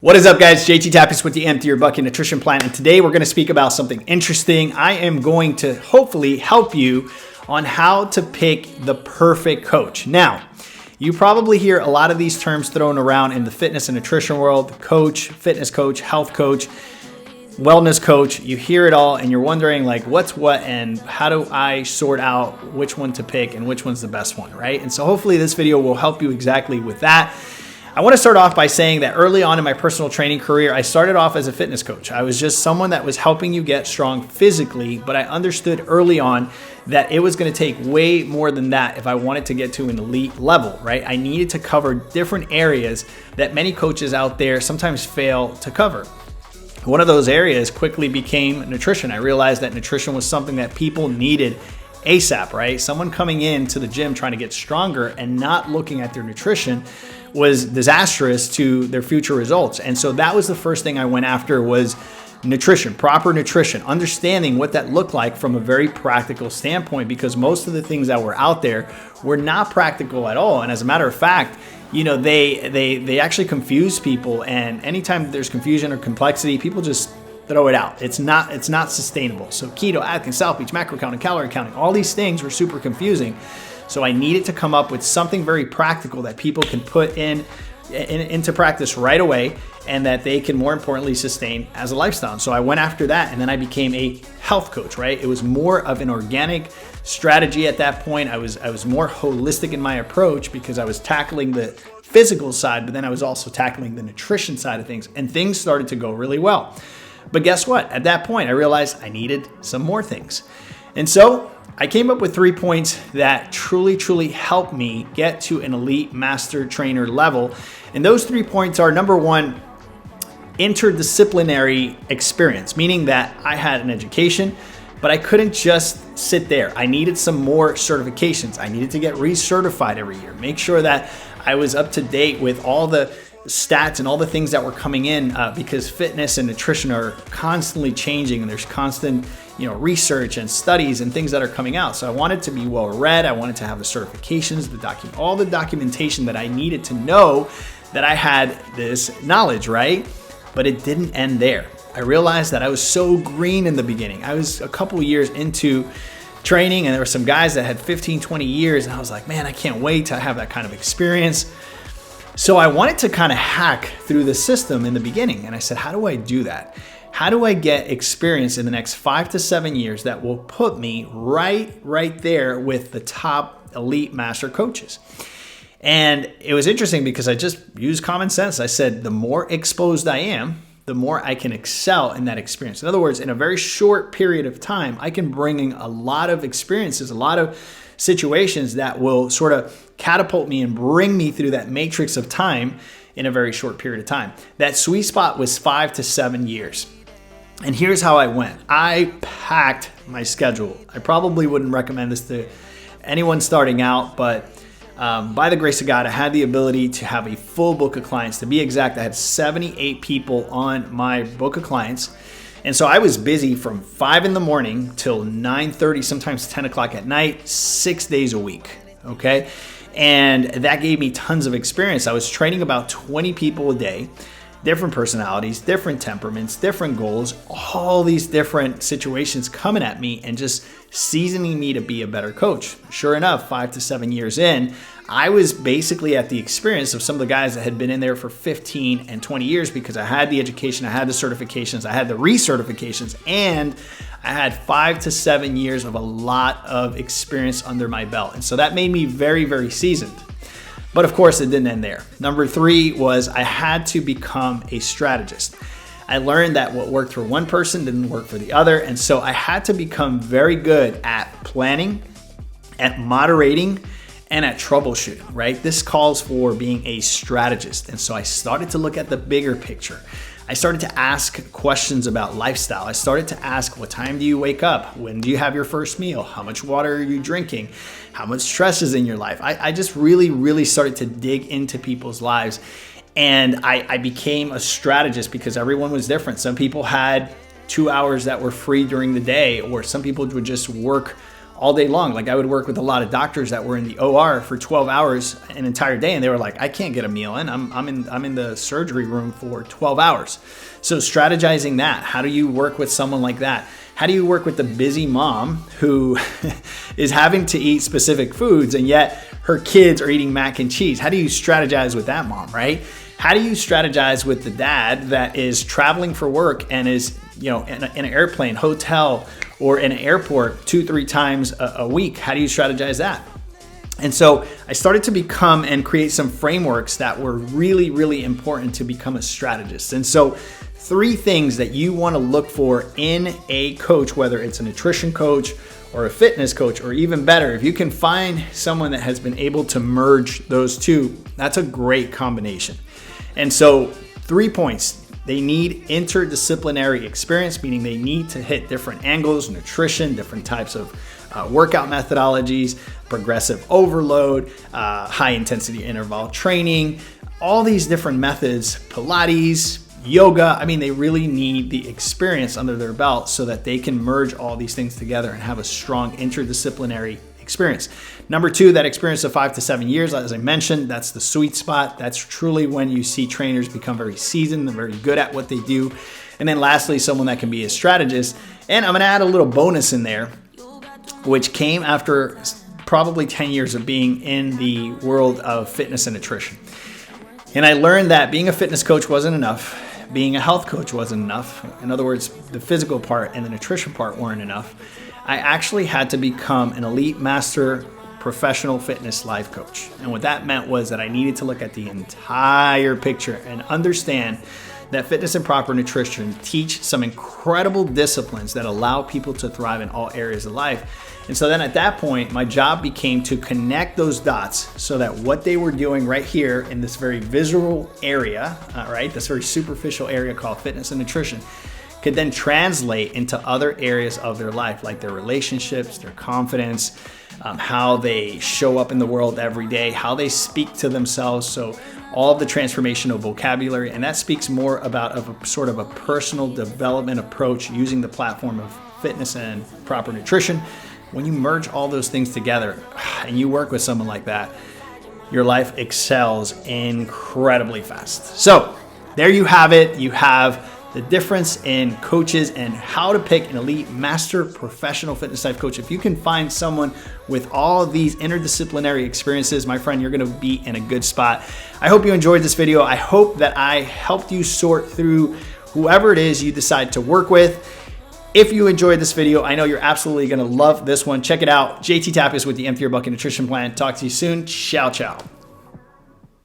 What is up, guys? JT Tapias with the Empty Your Bucket Nutrition Plan, and today we're going to speak about something interesting. I am going to hopefully help you on how to pick the perfect coach. Now, you probably hear a lot of these terms thrown around in the fitness and nutrition world: coach, fitness coach, health coach, wellness coach. You hear it all and you're wondering like what's what and how do I sort out which one to pick and which one's the best one, right? And so hopefully this video will help you exactly with that. I want to start off by saying that early on in my personal training career, I started off as a fitness coach. I was just someone that was helping you get strong physically, but I understood early on that it was going to take way more than that if I wanted to get to an elite level, right? I needed to cover different areas that many coaches out there sometimes fail to cover. One of those areas quickly became nutrition. I realized that nutrition was something that people needed ASAP, right? Someone coming into the gym trying to get stronger and not looking at their nutrition was disastrous to their future results. And so that was the first thing I went after, was nutrition, proper nutrition, understanding what that looked like from a very practical standpoint, because most of the things that were out there were not practical at all. And as a matter of fact, you know, they actually confuse people, and anytime there's confusion or complexity, people just throw it out. It's not sustainable. So keto, Atkins, South Beach, macro counting, calorie counting, all these things were super confusing. So I needed to come up with something very practical that people can put into practice right away, and that they can, more importantly, sustain as a lifestyle. So I went after that, and then I became a health coach, right? It was more of an organic strategy at that point. I was more holistic in my approach because I was tackling the physical side, but then I was also tackling the nutrition side of things, and things started to go really well. But guess what? At that point, I realized I needed some more things. And so I came up with 3 points that truly helped me get to an elite master trainer level. And those 3 points are: number one, interdisciplinary experience, meaning that I had an education, but I couldn't just sit there. I needed some more certifications. I needed to get recertified every year, make sure that I was up to date with all the stats and all the things that were coming in, because fitness and nutrition are constantly changing, and there's constant, research and studies and things that are coming out. So I wanted to be well read. I wanted to have the certifications, all the documentation that I needed to know that I had this knowledge, right? But it didn't end there. I realized that I was so green in the beginning. I was a couple years into training, and there were some guys that had 15, 20 years, and I was like, man, I can't wait to have that kind of experience. So I wanted to kind of hack through the system in the beginning. And I said, how do I do that? How do I get experience in the next 5 to 7 years that will put me right there with the top elite master coaches? And it was interesting because I just used common sense. I said, the more exposed I am, the more I can excel in that experience. In other words, in a very short period of time, I can bring in a lot of experiences, a lot of situations that will sort of catapult me and bring me through that matrix of time in a very short period of time. That sweet spot was 5 to 7 years. And here's how I went. I packed my schedule. I probably wouldn't recommend this to anyone starting out, but by the grace of God, I had the ability to have a full book of clients. To be exact, I had 78 people on my book of clients. And so I was busy from 5 in the morning till 9:30, sometimes 10 o'clock at night, 6 days a week, okay? And that gave me tons of experience. I was training about 20 people a day, different personalities, different temperaments, different goals, all these different situations coming at me and just seasoning me to be a better coach. Sure enough, 5 to 7 years in, I was basically at the experience of some of the guys that had been in there for 15 and 20 years, because I had the education, I had the certifications, I had the recertifications, and I had 5 to 7 years of a lot of experience under my belt. And so that made me very seasoned. But of course, it didn't end there. Number 3 was I had to become a strategist. I learned that what worked for one person didn't work for the other. And so I had to become very good at planning, at moderating, and at troubleshooting, right? This calls for being a strategist. And so I started to look at the bigger picture. I started to ask questions about lifestyle. I started to ask, what time do you wake up? When do you have your first meal? How much water are you drinking? How much stress is in your life? I just really started to dig into people's lives. And I became a strategist because everyone was different. Some people had 2 hours that were free during the day, or some people would just work all day long. Like I would work with a lot of doctors that were in the OR for 12 hours an entire day, and they were like, I can't get a meal in. I'm in the surgery room for 12 hours. So strategizing that. How do you work with someone like that? How do you work with the busy mom who is having to eat specific foods and yet her kids are eating mac and cheese? How do you strategize with that mom, right? How do you strategize with the dad that is traveling for work and is, in an airplane, hotel, or in an airport 2-3 times a week? How do you strategize that? And so I started to become and create some frameworks that were really, really important to become a strategist. And so 3 things that you want to look for in a coach, whether it's a nutrition coach or a fitness coach, or even better, if you can find someone that has been able to merge those two, that's a great combination. And so 3 points. They need interdisciplinary experience, meaning they need to hit different angles, nutrition, different types of workout methodologies, progressive overload, high intensity interval training, all these different methods, Pilates, yoga. I mean, they really need the experience under their belt so that they can merge all these things together and have a strong interdisciplinary experience. Number 2, that experience of 5 to 7 years, as I mentioned, that's the sweet spot. That's truly when you see trainers become very seasoned and very good at what they do. And then lastly, someone that can be a strategist. And I'm going to add a little bonus in there, which came after probably 10 years of being in the world of fitness and nutrition. And I learned that being a fitness coach wasn't enough. Being a health coach wasn't enough. In other words, the physical part and the nutrition part weren't enough. I actually had to become an elite master professional fitness life coach. And what that meant was that I needed to look at the entire picture and understand that fitness and proper nutrition teach some incredible disciplines that allow people to thrive in all areas of life. And so then at that point, my job became to connect those dots so that what they were doing right here in this very visual area, right, this very superficial area called fitness and nutrition, could then translate into other areas of their life, like their relationships, their confidence, how they show up in the world every day, how they speak to themselves. So all of the transformational vocabulary, and that speaks more about a sort of a personal development approach using the platform of fitness and proper nutrition. When you merge all those things together and you work with someone like that, your life excels incredibly fast. So there you have it. You have the difference in coaches and how to pick an elite master professional fitness life coach. If you can find someone with all of these interdisciplinary experiences, my friend, you're going to be in a good spot. I hope you enjoyed this video. I hope that I helped you sort through whoever it is you decide to work with. If you enjoyed this video, I know you're absolutely going to love this one. Check it out. JT Tapias with the Empty Your Bucket Nutrition Plan. Talk to you soon. Ciao, ciao.